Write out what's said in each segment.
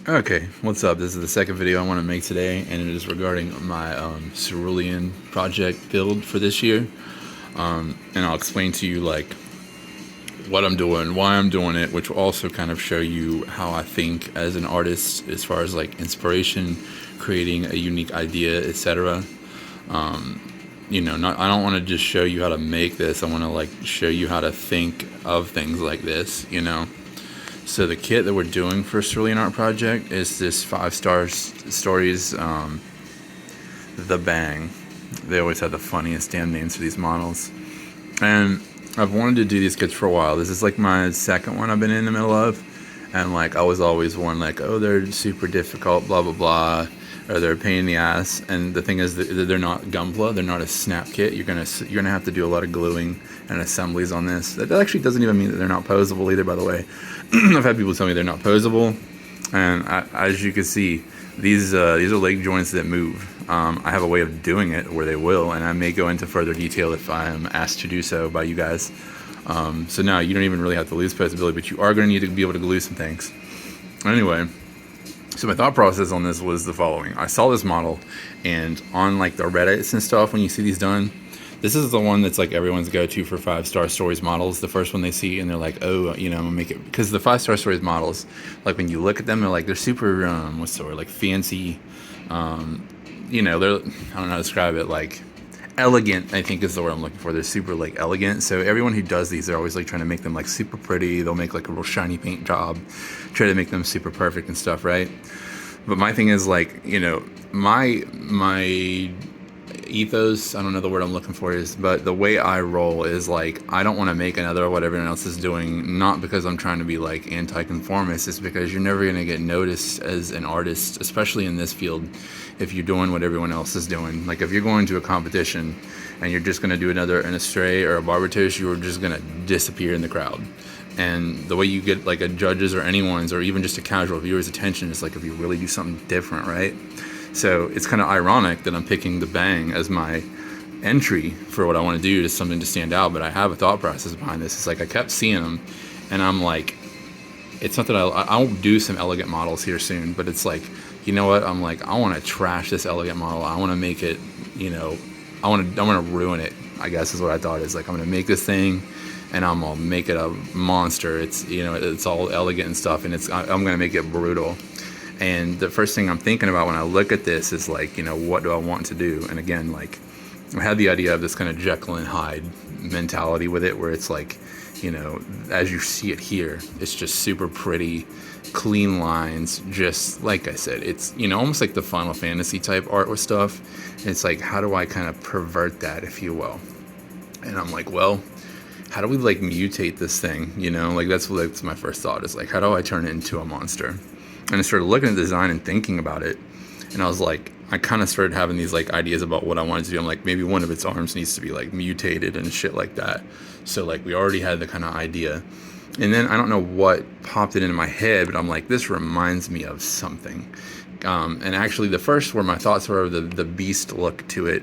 Okay, what's up? This is the second video I want to make today, and it is regarding my Cerulean Project build for this year. And I'll explain to you like what I'm doing, why I'm doing it, which will also kind of show you how I think as an artist, as far as like inspiration, creating a unique idea, etc. I don't want to just show you how to make this. I want to like show you how to think of things like this. So the kit that we're doing for Cerulean Art Project is this 5-star stories, The Bang. They always have the funniest damn names for these models. And I've wanted to do these kits for a while. This is like my second one I've been in the middle of. And like I was always one like, oh, they're super difficult, blah, blah, blah. Or they're a pain in the ass. And the thing is that they're not Gunpla. They're not a snap kit. You're gonna have to do a lot of gluing and assemblies on this. That actually doesn't even mean that they're not posable either, by the way. I've had people tell me they're not posable, and as you can see, these are leg joints that move. I have a way of doing it where they will, and I may go into further detail if I am asked to do so by you guys. So now you don't even really have to lose posability, but you are going to need to be able to glue some things. Anyway, so my thought process on this was the following. I saw this model, and on like the Reddits and stuff, when you see these done, this is the one that's like everyone's go-to for 5-star stories models. The first one they see, and they're like, oh, I'm gonna make it, because the 5-star stories models, like when you look at them, they're super, what's the word, like fancy, they're, I don't know how to describe it, like elegant, I think is the word I'm looking for. They're super like elegant. So everyone who does these, they're always like trying to make them like super pretty. They'll make like a real shiny paint job, try to make them super perfect and stuff, right? But my thing is like, my ethos, I don't know the word I'm looking for is, but the way I roll is like, I don't want to make another what everyone else is doing, not because I'm trying to be like anti-conformist. It's because you're never going to get noticed as an artist, especially in this field, if you're doing what everyone else is doing. Like if you're going to a competition and you're just going to do another an Astray or a Barbertosh, you're just going to disappear in the crowd. And the way you get like a judge's or anyone's or even just a casual viewer's attention is like if you really do something different, right? So it's kind of ironic that I'm picking the Bang as my entry for what I want to do, to something to stand out. But I have a thought process behind this. It's like I kept seeing them, and I'm like, it's not that I'll do some elegant models here soon, but it's like, you know what? I'm like, I want to trash this elegant model. I want to make it, I want to ruin it, I guess is what I thought. Is like, I'm going to make this thing, and I'm going to make it a monster. It's, it's all elegant and stuff, and I'm going to make it brutal. And the first thing I'm thinking about when I look at this is like, what do I want to do? And again, like I had the idea of this kind of Jekyll and Hyde mentality with it, where it's like, as you see it here, it's just super pretty, clean lines. Just like I said, it's, almost like the Final Fantasy type art with stuff. And it's like, how do I kind of pervert that, if you will? And I'm like, well, how do we like mutate this thing? Like that's my first thought, is like, how do I turn it into a monster? And I started looking at the design and thinking about it. And I was like, I kind of started having these like ideas about what I wanted to do. I'm like, maybe one of its arms needs to be like mutated and shit like that. So like we already had the kind of idea. And then I don't know what popped it into my head, but I'm like, this reminds me of something. And actually the first where my thoughts were the beast look to it,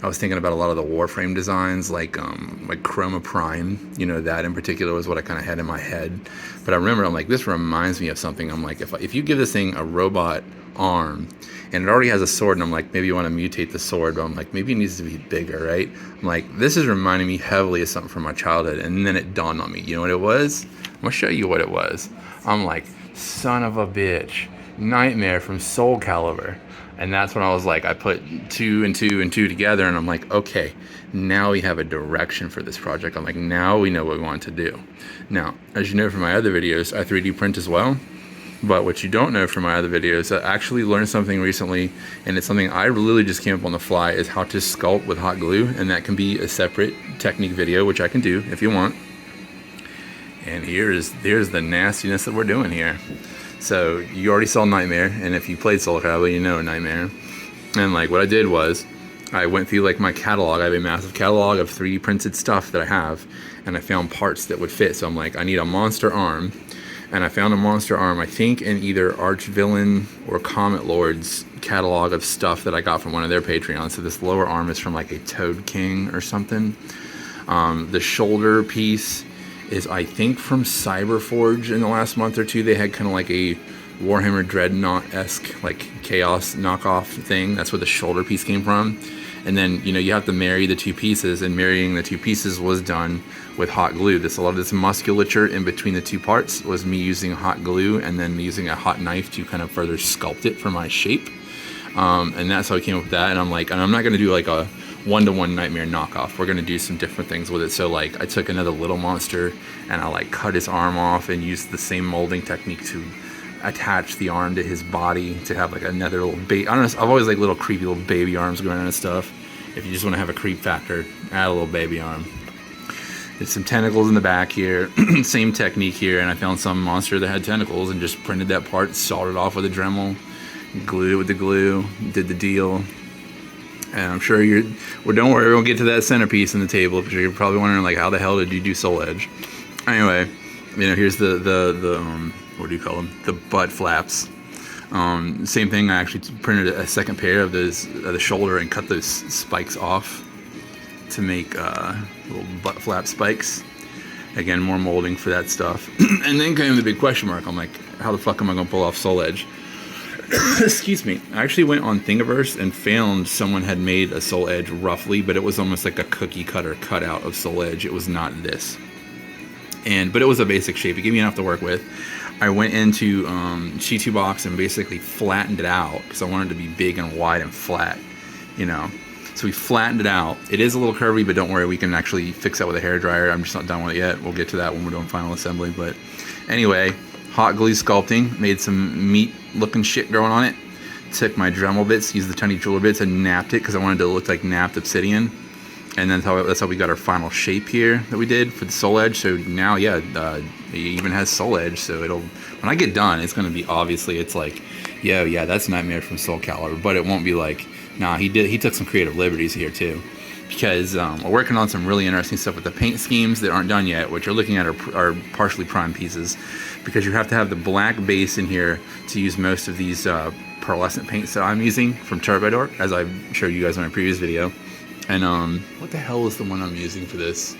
I was thinking about a lot of the Warframe designs, like Chroma Prime. That in particular was what I kind of had in my head. But I remember, I'm like, this reminds me of something. I'm like, if you give this thing a robot arm, and it already has a sword, and I'm like, maybe you want to mutate the sword, but I'm like, maybe it needs to be bigger, right? I'm like, this is reminding me heavily of something from my childhood. And then it dawned on me. You know what it was? I'm going to show you what it was. I'm like, son of a bitch. Nightmare from Soul Calibur. And that's when I was like, I put 2 and 2 and 2 together, and I'm like, okay, now we have a direction for this project. I'm like, now we know what we want to do. Now, as you know from my other videos, I 3D print as well. But what you don't know from my other videos, I actually learned something recently, and it's something I literally just came up on the fly, is how to sculpt with hot glue. And that can be a separate technique video, which I can do if you want. And here's the nastiness that we're doing here. So you already saw Nightmare, and if you played Soul Calibur, you know Nightmare. And like what I did was, I went through like my catalog. I have a massive catalog of 3D printed stuff that I have, and I found parts that would fit. So I'm like, I need a monster arm, and I found a monster arm, I think in either Archvillain or Comet Lord's catalog of stuff that I got from one of their Patreons. So this lower arm is from like a Toad King or something. The shoulder piece is, I think, from Cyberforge in the last month or two. They had kind of like a Warhammer Dreadnought-esque, like chaos knockoff thing. That's where the shoulder piece came from. And then, you know, you have to marry the two pieces, and marrying the two pieces was done with hot glue. A lot of this musculature in between the two parts was me using hot glue and then using a hot knife to kind of further sculpt it for my shape. And that's how I came up with that. And I'm like, and I'm not going to do like a one-to-one Nightmare knockoff. We're going to do some different things with it. So like I took another little monster and I like cut his arm off and used the same molding technique to attach the arm to his body to have like another little baby. I don't know, I've always like little creepy little baby arms going on and stuff. If you just want to have a creep factor, add a little baby arm. There's some tentacles in the back here. Same technique here, and I found some monster that had tentacles and just printed that part, sawed it off with a Dremel, glued it with the glue, did the deal. And I'm sure well, don't worry, we'll get to that centerpiece in the table because you're probably wondering like, how the hell did you do Soul Edge? Anyway, you know, here's the what do you call them? The butt flaps. Same thing. I actually printed a second pair of those the shoulder and cut those spikes off to make little butt flap spikes. Again, more molding for that stuff. And then came the big question mark. I'm like, how the fuck am I gonna pull off Soul Edge? Excuse me. I actually went on Thingiverse and found someone had made a Soul Edge roughly, but it was almost like a cookie cutter cutout of Soul Edge. It was not this. But it was a basic shape. It gave me enough to work with. I went into G2 Box and basically flattened it out because I wanted it to be big and wide and flat, you know. So we flattened it out. It is a little curvy, but don't worry, we can actually fix that with a hairdryer. I'm just not done with it yet. We'll get to that when we're doing final assembly. But anyway, hot glue sculpting, made some meat looking shit growing on it. Took my Dremel bits, used the tiny jeweler bits and napped it because I wanted it to look like napped obsidian. And then that's how we got our final shape here that we did for the Soul Edge. So now, yeah, it even has Soul Edge. So when I get done, it's going to be, obviously, it's like, yeah, that's Nightmare from Soul Calibur. But it won't be like, nah, he took some creative liberties here too. Because we're working on some really interesting stuff with the paint schemes that aren't done yet, which you're looking at are partially primed pieces. Because you have to have the black base in here to use most of these pearlescent paints that I'm using from Trevor, as I showed you guys in my previous video. And what the hell is the one I'm using for this?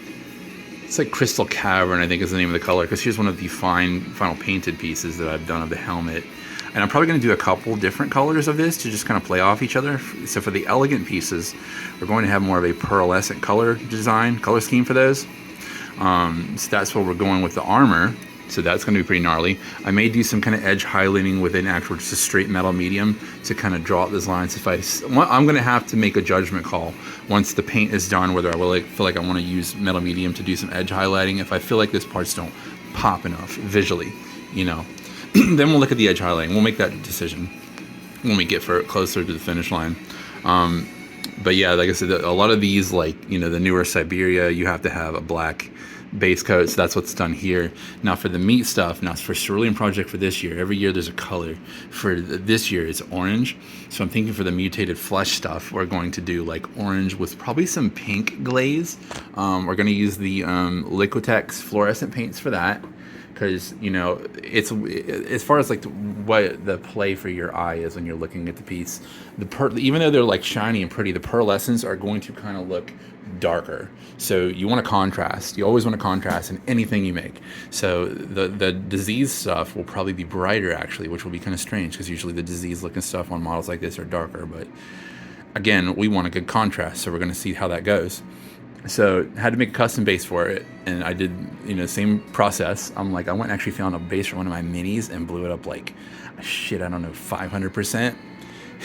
It's like Crystal Cavern, I think is the name of the color, because here's one of the final painted pieces that I've done of the helmet. And I'm probably going to do a couple different colors of this to just kind of play off each other. So for the elegant pieces, we're going to have more of a pearlescent color scheme for those. So that's where we're going with the armor. So that's going to be pretty gnarly. I may do some kind of edge highlighting with an actual just a straight metal medium to kind of draw out those lines. I'm going to have to make a judgment call once the paint is done, whether I will feel like I want to use metal medium to do some edge highlighting. If I feel like these parts don't pop enough visually, you know, then we'll look at the edge highlighting. We'll make that decision when we get closer to the finish line. But yeah, like I said, a lot of these, like, you know, the newer Siberia, you have to have a black base coat, so that's what's done here. Now for the meat stuff, now for Cerulean Project for this year, every year there's a color. For this year it's orange, so I'm thinking for the mutated flesh stuff we're going to do like orange with probably some pink glaze. We're going to use the Liquitex fluorescent paints for that, because, you know, it's as far as like what the play for your eye is when you're looking at the piece, even though they're like shiny and pretty, the pearlescents are going to kind of look darker. So you want to contrast. You always want to contrast in anything you make. So the disease stuff will probably be brighter, actually, which will be kind of strange because usually the disease looking stuff on models like this are darker. But again, we want a good contrast, so we're going to see how that goes. So I had to make a custom base for it, and I did, you know, same process. I went and actually found a base for one of my minis and blew it up like, shit, I don't know, 500%,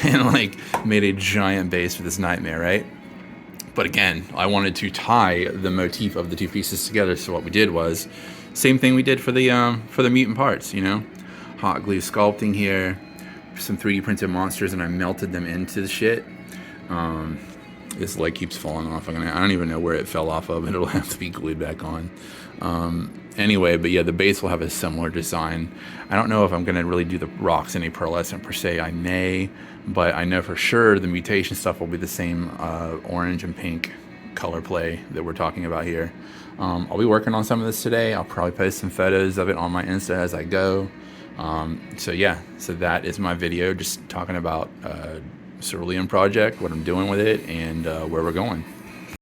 and like made a giant base for this Nightmare, right? But again, I wanted to tie the motif of the two pieces together, so what we did was same thing we did for the mutant parts, you know, hot glue sculpting here, some 3D printed monsters, and I melted them into the shit. This leg keeps falling off. I don't even know where it fell off of, and it'll have to be glued back on. Anyway, but yeah, the base will have a similar design. I don't know if I'm going to really do the rocks in a pearlescent per se. I may, but I know for sure the mutation stuff will be the same orange and pink color play that we're talking about here. I'll be working on some of this today. I'll probably post some photos of it on my Insta as I go. So that is my video, just talking about Cerulean Project, what I'm doing with it, and where we're going.